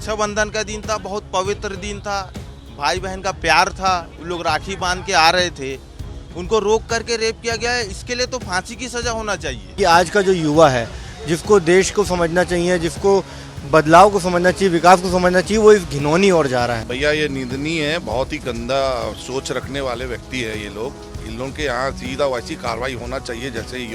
रक्षाबंधन का दिन था, बहुत पवित्र दिन था, भाई बहन का प्यार था, वो लोग राखी बांध के आ रहे थे, उनको रोक करके रेप किया गया है। इसके लिए तो फांसी की सजा होना चाहिए। कि आज का जो युवा है, जिसको देश को समझना चाहिए, जिसको बदलाव को समझना चाहिए, विकास को समझना चाहिए, वो इस घिनौनी ओर जा रहा है। भैया ये निंदनीय है, बहुत ही गंदा सोच रखने वाले व्यक्ति है ये लोग। इन लोगों के यहाँ सीधा वैसी कार्रवाई होना चाहिए जैसे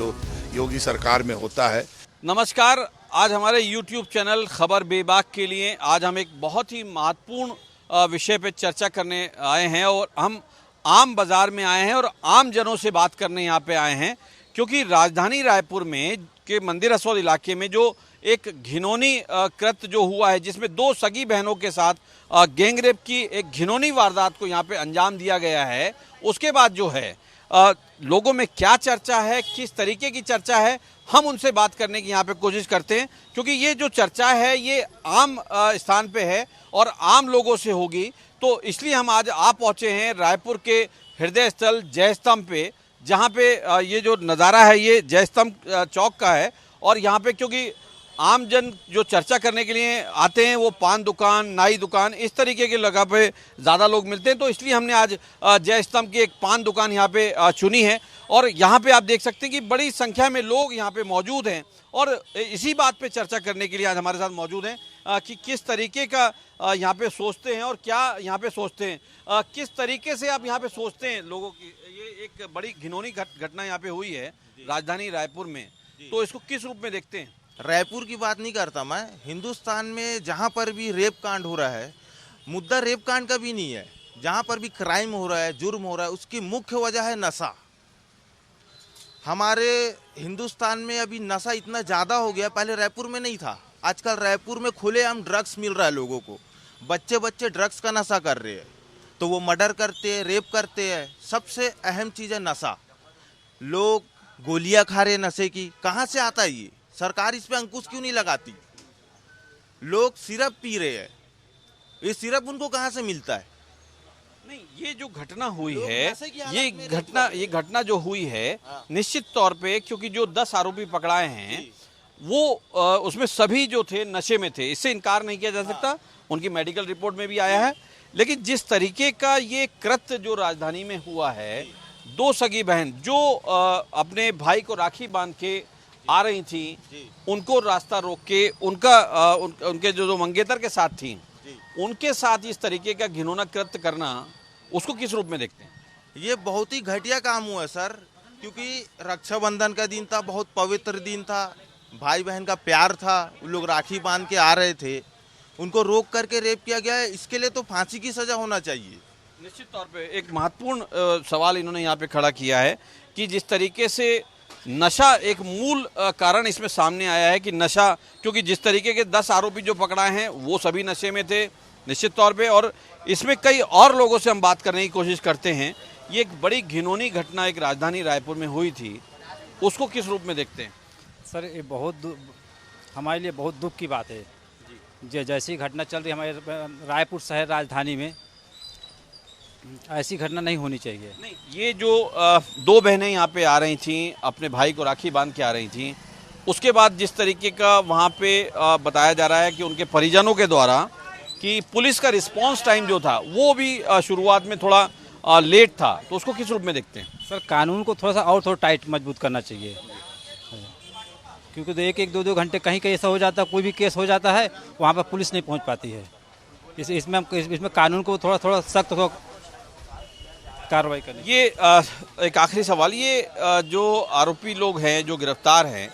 योगी सरकार में होता है। नमस्कार, आज हमारे YouTube चैनल खबर बेबाक के लिए आज हम एक बहुत ही महत्वपूर्ण विषय पे चर्चा करने आए हैं और हम आम बाज़ार में आए हैं और आम जनों से बात करने यहाँ पे आए हैं, क्योंकि राजधानी रायपुर में के मंदिर हसौद इलाके में जो एक घिनौनी कृत्य जो हुआ है, जिसमें दो सगी बहनों के साथ गैंगरेप की एक घिनौनी वारदात को यहाँ पे अंजाम दिया गया है। उसके बाद जो है लोगों में क्या चर्चा है, किस तरीके की चर्चा है, हम उनसे बात करने की यहाँ पे कोशिश करते हैं, क्योंकि ये जो चर्चा है ये आम स्थान पे है और आम लोगों से होगी। तो इसलिए हम आज आ पहुँचे हैं रायपुर के हृदय स्थल जय स्तंभ पे, जहाँ पे ये जो नज़ारा है ये जय स्तंभ चौक का है। और यहाँ पे क्योंकि आम जन जो चर्चा करने के लिए आते हैं वो पान दुकान, नाई दुकान, इस तरीके के जगह पे ज़्यादा लोग मिलते हैं, तो इसलिए हमने आज जय स्तंभ की एक पान दुकान यहाँ पे चुनी है। और यहाँ पे आप देख सकते हैं कि बड़ी संख्या में लोग यहाँ पे मौजूद हैं और इसी बात पे चर्चा करने के लिए आज हमारे साथ मौजूद हैं कि किस तरीके का यहाँ पे सोचते हैं और क्या यहाँ पे सोचते हैं, किस तरीके से आप यहाँ पे सोचते हैं लोगों की। ये एक बड़ी घिनौनी घटना यहाँ पे हुई है राजधानी रायपुर में, तो इसको किस रूप में देखते हैं? रायपुर की बात नहीं करता मैं, हिंदुस्तान में जहाँ पर भी रेप कांड हो रहा है, मुद्दा रेप कांड का भी नहीं है। जहाँ पर भी क्राइम हो रहा है, जुर्म हो रहा है, उसकी मुख्य वजह है नशा। हमारे हिंदुस्तान में अभी नशा इतना ज़्यादा हो गया, पहले रायपुर में नहीं था। आजकल रायपुर में खुलेआम ड्रग्स मिल रहा है लोगों को, बच्चे ड्रग्स का नशा कर रहे हैं, तो वो मर्डर करते हैं, रेप करते हैं। सबसे अहम चीज़ है नशा। लोग गोलियां खा रहे नशे की, कहाँ से आता है ये? सरकार इस पे अंकुश क्यों नहीं लगाती? लोग सिरप पी रहे हैं, ये सिरप उनको कहाँ से मिलता है? नहीं, ये जो घटना हुई है, ये घटना जो हुई है, निश्चित तौर पे क्योंकि जो 10 आरोपी पकड़ाए हैं वो उसमें सभी जो थे नशे में थे, इससे इनकार नहीं किया जा सकता, उनकी मेडिकल रिपोर्ट में भी आया है। लेकिन जिस तरीके का ये कृत्य जो राजधानी में हुआ है, दो सगी बहन जो अपने भाई को राखी बांध के आ रही थी, उनको रास्ता रोक के उनके जो मंगेतर के साथ थी, उनके साथ इस तरीके का घिनौना कृत्य करना, उसको किस रूप में देखते हैं? ये बहुत ही घटिया काम हुआ है सर, क्योंकि रक्षाबंधन का दिन था, बहुत पवित्र दिन था, भाई बहन का प्यार था, वो लोग राखी बांध के आ रहे थे, उनको रोक करके रेप किया गया है। इसके लिए तो फांसी की सजा होना चाहिए। निश्चित तौर पे एक महत्वपूर्ण सवाल इन्होंने यहाँ पे खड़ा किया है कि जिस तरीके से नशा एक मूल कारण इसमें सामने आया है कि नशा, क्योंकि जिस तरीके के 10 आरोपी जो पकड़ाए हैं वो सभी नशे में थे निश्चित तौर पे, और इसमें कई और लोगों से हम बात करने की कोशिश करते हैं। ये एक बड़ी घिनौनी घटना एक राजधानी रायपुर में हुई थी, उसको किस रूप में देखते हैं? सर ये हमारे लिए बहुत दुख की बात है जैसी घटना चल रही है हमारे रायपुर शहर राजधानी में, ऐसी घटना नहीं होनी चाहिए। नहीं, ये जो दो बहनें यहाँ पे आ रही थीं, अपने भाई को राखी बांध के आ रही थीं, उसके बाद जिस तरीके का वहाँ पे बताया जा रहा है कि उनके परिजनों के द्वारा कि पुलिस का रिस्पांस टाइम जो था वो भी शुरुआत में थोड़ा लेट था, तो उसको किस रूप में देखते हैं? सर कानून को थोड़ा टाइट मजबूत करना चाहिए, क्योंकि तो एक 2 घंटे कहीं ऐसा हो जाता है, कोई भी केस हो जाता है, वहाँ पर पुलिस नहीं पहुँच पाती है। इसमें कानून को थोड़ा सख्त कार्रवाई करनी। ये एक आखिरी सवाल, ये जो आरोपी लोग हैं जो गिरफ्तार हैं,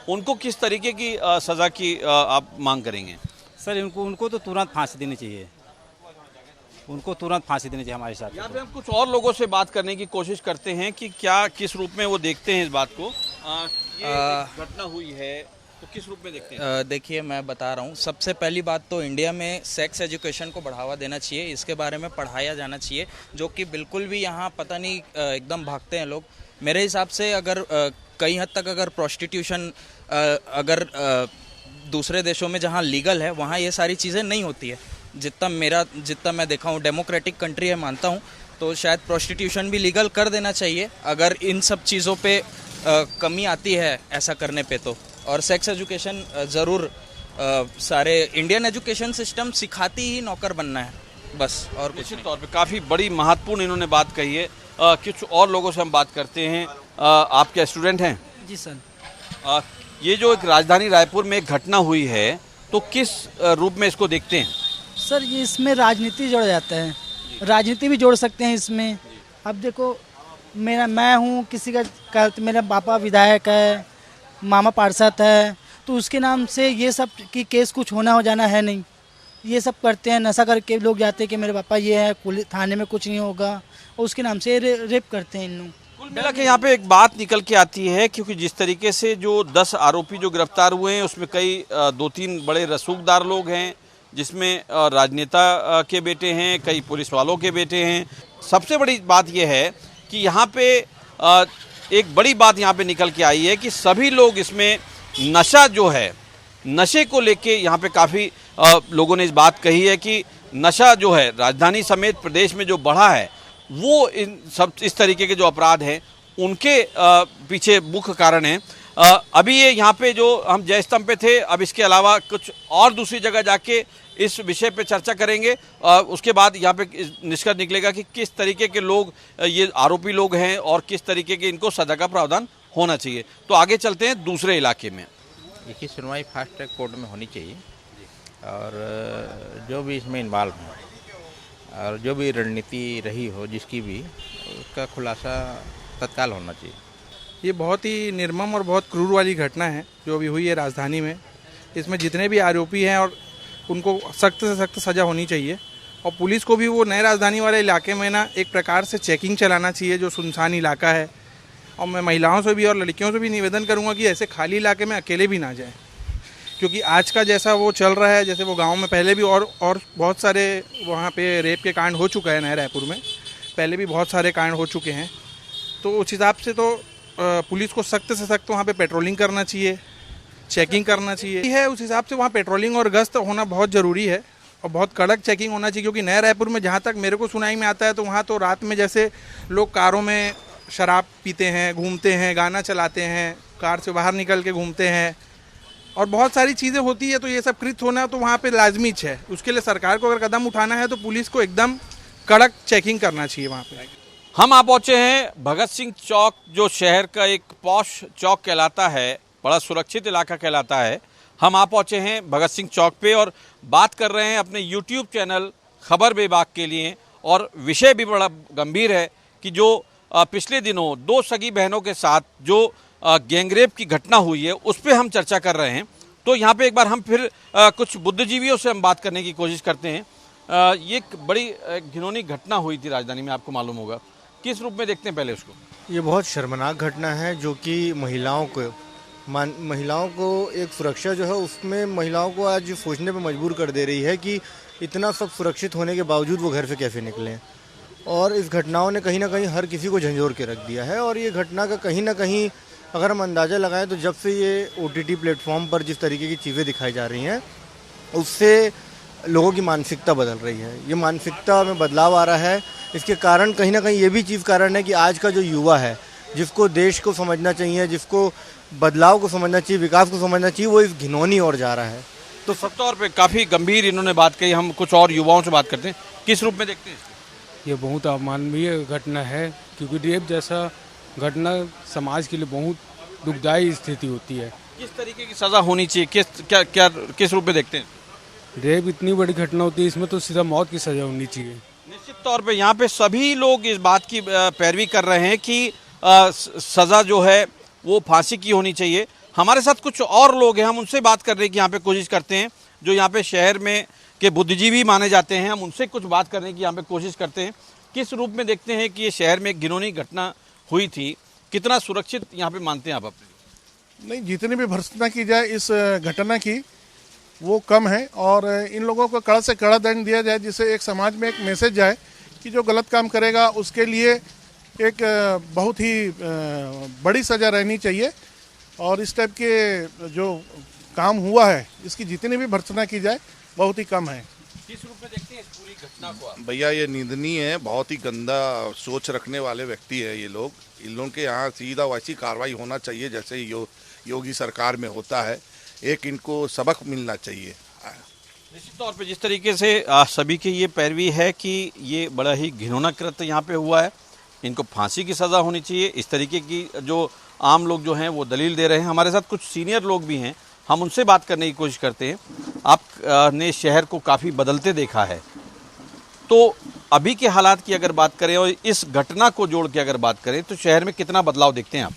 उनको किस तरीके की सज़ा की आप मांग करेंगे? सर उनको तो तुरंत फांसी देनी चाहिए, उनको तुरंत फांसी देनी चाहिए हमारे साथ। यहाँ पे हम कुछ और लोगों से बात करने की कोशिश करते हैं कि क्या किस रूप में वो देखते हैं इस बात को। ये घटना हुई है तो किस रूप में देखते हैं? देखिए मैं बता रहा हूँ, सबसे पहली बात तो इंडिया में सेक्स एजुकेशन को बढ़ावा देना चाहिए, इसके बारे में पढ़ाया जाना चाहिए, जो कि बिल्कुल भी यहाँ पता नहीं एकदम भागते हैं लोग। मेरे हिसाब से अगर कई हद तक अगर प्रोस्टिट्यूशन अगर दूसरे देशों में जहाँ लीगल है वहाँ ये सारी चीज़ें नहीं होती है। जितना मैं देखा हूँ, डेमोक्रेटिक कंट्री है मानता हूँ, तो शायद प्रोस्टिट्यूशन भी लीगल कर देना चाहिए अगर इन सब चीज़ों पे कमी आती है ऐसा करने पे तो। और सेक्स एजुकेशन ज़रूर सारे इंडियन एजुकेशन सिस्टम सिखाती ही नौकर बनना है बस, और कुछ निश्चित नहीं। तौर पे काफ़ी बड़ी महत्वपूर्ण इन्होंने बात कही है। कुछ और लोगों से हम बात करते हैं। आप क्या स्टूडेंट हैं? जी सर। ये जो एक राजधानी रायपुर में एक घटना हुई है, तो किस रूप में इसको देखते हैं? सर ये इसमें राजनीति जोड़ जाता है, राजनीति भी जोड़ सकते हैं इसमें। अब देखो मैं हूँ किसी का मेरा पापा विधायक है, मामा पार्षद है, तो उसके नाम से ये सब की केस कुछ होना हो जाना है नहीं। ये सब करते हैं, नशा करके लोग जाते हैं कि मेरे पापा ये है, पुलिस थाने में कुछ नहीं होगा, और उसके नाम से रेप करते हैं इन लोग। कुल मिला के यहाँ पे एक बात निकल के आती है, क्योंकि जिस तरीके से जो 10 आरोपी जो गिरफ्तार हुए हैं उसमें कई 2-3 बड़े रसूखदार लोग हैं, जिसमें राजनेता के बेटे हैं, कई पुलिस वालों के बेटे हैं। सबसे बड़ी बात यह है कि यहाँ पे एक बड़ी बात यहाँ पे निकल के आई है कि सभी लोग इसमें नशा जो है, नशे को लेके यहाँ पे काफ़ी लोगों ने इस बात कही है कि नशा जो है राजधानी समेत प्रदेश में जो बढ़ा है, वो इन सब इस तरीके के जो अपराध हैं उनके पीछे मुख्य कारण है। अभी ये यहाँ पे जो हम जय स्तंभ पे थे, अब इसके अलावा कुछ और दूसरी जगह जाके इस विषय पे चर्चा करेंगे। उसके बाद यहाँ पे निष्कर्ष निकलेगा कि किस तरीके के लोग ये आरोपी लोग हैं और किस तरीके के इनको सजा का प्रावधान होना चाहिए। तो आगे चलते हैं दूसरे इलाके में। इसकी सुनवाई फास्ट ट्रैक कोर्ट में होनी चाहिए, और जो भी इसमें इन्वॉल्व है और जो भी रणनीति रही हो जिसकी भी, उसका खुलासा तत्काल होना चाहिए। ये बहुत ही निर्मम और बहुत क्रूर वाली घटना है जो अभी हुई है राजधानी में। इसमें जितने भी आरोपी हैं और उनको सख्त से सख्त सज़ा होनी चाहिए, और पुलिस को भी वो नए राजधानी वाले इलाके में ना एक प्रकार से चेकिंग चलाना चाहिए, जो सुनसान इलाका है। और मैं महिलाओं से भी और लड़कियों से भी निवेदन करूंगा कि ऐसे खाली इलाके में अकेले भी ना जाएं, क्योंकि आज का जैसा वो चल रहा है, जैसे वो गांव में पहले भी और बहुत सारे वहाँ पे रेप के कांड हो चुका है नए रायपुर में, पहले भी बहुत सारे कांड हो चुके हैं। तो उस हिसाब से तो पुलिस को सख्त से सख्त वहाँ पे पेट्रोलिंग करना चाहिए, चेकिंग करना चाहिए है। उस हिसाब से वहाँ पेट्रोलिंग और गश्त होना बहुत ज़रूरी है, और बहुत कड़क चेकिंग होना चाहिए। क्योंकि नए रायपुर में जहाँ तक मेरे को सुनाई में आता है, तो वहाँ तो रात में जैसे लोग कारों में शराब पीते हैं, घूमते हैं, गाना चलाते हैं, कार से बाहर निकल के घूमते हैं, और बहुत सारी चीज़ें होती है। तो ये सब कृत होना तो वहाँ पे लाजमी है। उसके लिए सरकार को अगर कदम उठाना है तो पुलिस को एकदम कड़क चेकिंग करना चाहिए वहाँ पे। हम आ पहुँचे हैं भगत सिंह चौक, जो शहर का एक पॉश चौक कहलाता है, बड़ा सुरक्षित इलाका कहलाता है। हम आ पहुँचे हैं भगत सिंह चौक पे और बात कर रहे हैं अपने यूट्यूब चैनल खबर बेबाक के लिए। और विषय भी बड़ा गंभीर है कि जो पिछले दिनों 2 सगी बहनों के साथ जो गैंगरेप की घटना हुई है, उस पर हम चर्चा कर रहे हैं। तो यहाँ पे एक बार हम फिर कुछ बुद्धिजीवियों से हम बात करने की कोशिश करते हैं। ये एक बड़ी घिनौनी घटना हुई थी राजधानी में, आपको मालूम होगा। किस रूप में देखते हैं पहले उसको? ये बहुत शर्मनाक घटना है, जो कि महिलाओं को एक सुरक्षा जो है उसमें महिलाओं को आज सोचने पर मजबूर कर दे रही है कि इतना सब सुरक्षित होने के बावजूद वो घर से कैसे निकलें। और इस घटनाओं ने कहीं ना कहीं हर किसी को झंझोर के रख दिया है। और ये घटना का कहीं ना कहीं अगर हम अंदाज़ा लगाएं तो जब से ये OTT प्लेटफॉर्म पर जिस तरीके की चीज़ें दिखाई जा रही हैं, उससे लोगों की मानसिकता बदल रही है। ये मानसिकता में बदलाव आ रहा है। इसके कारण कहीं ना कहीं ये भी चीज़ कारण है कि आज का जो युवा है, जिसको देश को समझना चाहिए, जिसको बदलाव को समझना चाहिए, विकास को समझना चाहिए, वो इस घिनौनी ओर जा रहा है। तो सब तौर पे काफ़ी गंभीर इन्होंने बात कही। हम कुछ और युवाओं से बात करते हैं, किस रूप में देखते हैं? ये बहुत अमानवीय घटना है, क्योंकि रेप जैसा घटना समाज के लिए बहुत दुखदायी स्थिति होती है। किस तरीके की सज़ा होनी चाहिए, किस रूप में देखते हैं? रेप इतनी बड़ी घटना होती है, इसमें तो सीधा मौत की सज़ा होनी चाहिए। निश्चित तौर पे यहाँ पे सभी लोग इस बात की पैरवी कर रहे हैं कि सज़ा जो है वो फांसी की होनी चाहिए। हमारे साथ कुछ और लोग हैं, हम उनसे बात करने की यहाँ पे कोशिश करते हैं, जो यहाँ पे शहर में के बुद्धिजीवी माने जाते हैं। हम उनसे कुछ बात करने की यहाँ पे कोशिश करते हैं। किस रूप में देखते हैं कि ये शहर में एक घिनौनी घटना हुई थी, कितना सुरक्षित यहाँ पे मानते हैं आप अपने? नहीं, जितनी भी भर्त्सना की जाए इस घटना की वो कम है, और इन लोगों को कड़ा से कड़ा दंड दिया जाए, जिससे एक समाज में एक मैसेज जाए कि जो गलत काम करेगा उसके लिए एक बहुत ही बड़ी सज़ा रहनी चाहिए। और इस टाइप के जो काम हुआ है इसकी जितनी भी भर्त्सना की जाए बहुत ही कम है। किस रूप में देखते हैं इस पूरी घटना को? भैया ये निंदनीय है, बहुत ही गंदा सोच रखने वाले व्यक्ति है ये लोग। इन लोगों के यहाँ सीधा वैसी कार्रवाई होना चाहिए जैसे योगी सरकार में होता है। एक इनको सबक मिलना चाहिए। निश्चित तौर पे जिस तरीके से सभी की ये पैरवी है कि ये बड़ा ही घिनौना कृत्य यहाँ पे हुआ है, इनको फांसी की सज़ा होनी चाहिए। इस तरीके की जो आम लोग जो हैं वो दलील दे रहे हैं। हमारे साथ कुछ सीनियर लोग भी हैं, हम उनसे बात करने की कोशिश करते हैं। आपने शहर को काफ़ी बदलते देखा है, तो अभी के हालात की अगर बात करें और इस घटना को जोड़ के अगर बात करें तो शहर में कितना बदलाव देखते हैं आप?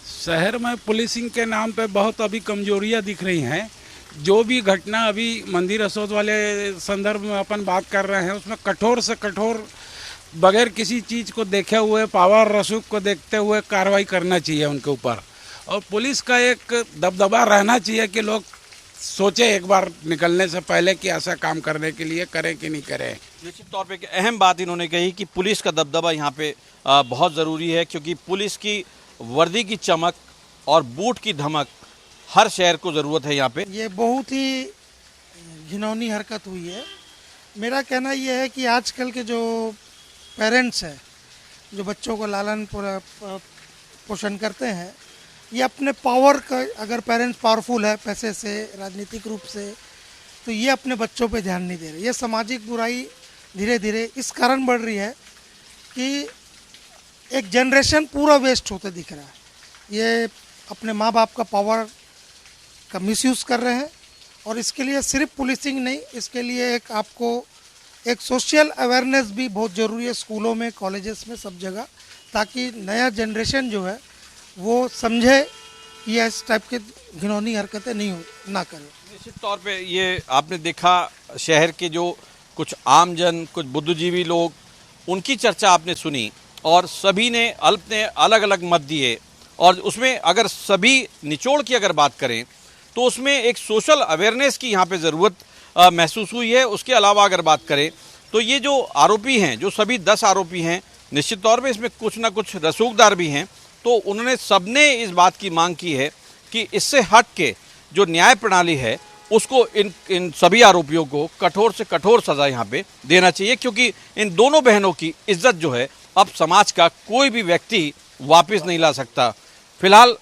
शहर में पुलिसिंग के नाम पे बहुत अभी कमजोरियां दिख रही हैं। जो भी घटना अभी मंदिर असोद वाले संदर्भ में अपन बात कर रहे हैं, उसमें कठोर से कठोर बगैर किसी चीज़ को देखे हुए, पावर रसूख को देखते हुए कार्रवाई करना चाहिए उनके ऊपर। और पुलिस का एक दबदबा रहना चाहिए कि लोग सोचे एक बार निकलने से पहले कि ऐसा काम करने के लिए करें कि नहीं करें। निश्चित तौर पे एक अहम बात इन्होंने कही कि पुलिस का दबदबा यहाँ पे बहुत ज़रूरी है, क्योंकि पुलिस की वर्दी की चमक और बूट की धमक हर शहर को ज़रूरत है यहाँ पे। ये बहुत ही घिनौनी हरकत हुई है। मेरा कहना यह है कि आजकल के जो पेरेंट्स हैं, जो बच्चों को लालन पोषण करते हैं, ये अपने पावर का, अगर पेरेंट्स पावरफुल है पैसे से, राजनीतिक रूप से, तो ये अपने बच्चों पे ध्यान नहीं दे रहे। ये सामाजिक बुराई धीरे धीरे इस कारण बढ़ रही है कि एक जनरेशन पूरा वेस्ट होते दिख रहा है। ये अपने माँ बाप का पावर का मिसयूज़ कर रहे हैं, और इसके लिए सिर्फ पुलिसिंग नहीं, इसके लिए एक आपको एक सोशल अवेयरनेस भी बहुत ज़रूरी है, स्कूलों में, कॉलेजेस में, सब जगह, ताकि नया जनरेशन जो है वो समझे कि इस टाइप के घिनौनी हरकतें ना करें। निश्चित तौर पे ये आपने देखा, शहर के जो कुछ आमजन, कुछ बुद्धिजीवी लोग, उनकी चर्चा आपने सुनी और सभी ने अपने अलग अलग मत दिए। और उसमें अगर सभी निचोड़ की अगर बात करें तो उसमें एक सोशल अवेयरनेस की यहाँ पे ज़रूरत महसूस हुई है। उसके अलावा अगर बात करें तो ये जो आरोपी हैं, जो सभी 10 आरोपी हैं, निश्चित तौर पे इसमें कुछ ना कुछ रसूखदार भी हैं। तो उन्होंने सबने इस बात की मांग की है कि इससे हट के जो न्याय प्रणाली है उसको इन सभी आरोपियों को कठोर से कठोर सज़ा यहाँ पे देना चाहिए, क्योंकि इन दोनों बहनों की इज्जत जो है अब समाज का कोई भी व्यक्ति वापस नहीं ला सकता। फिलहाल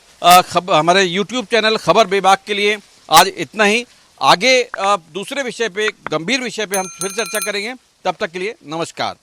हमारे YouTube चैनल खबर बेबाक के लिए आज इतना ही। आगे दूसरे विषय पे, गंभीर विषय पे हम फिर चर्चा करेंगे। तब तक के लिए नमस्कार।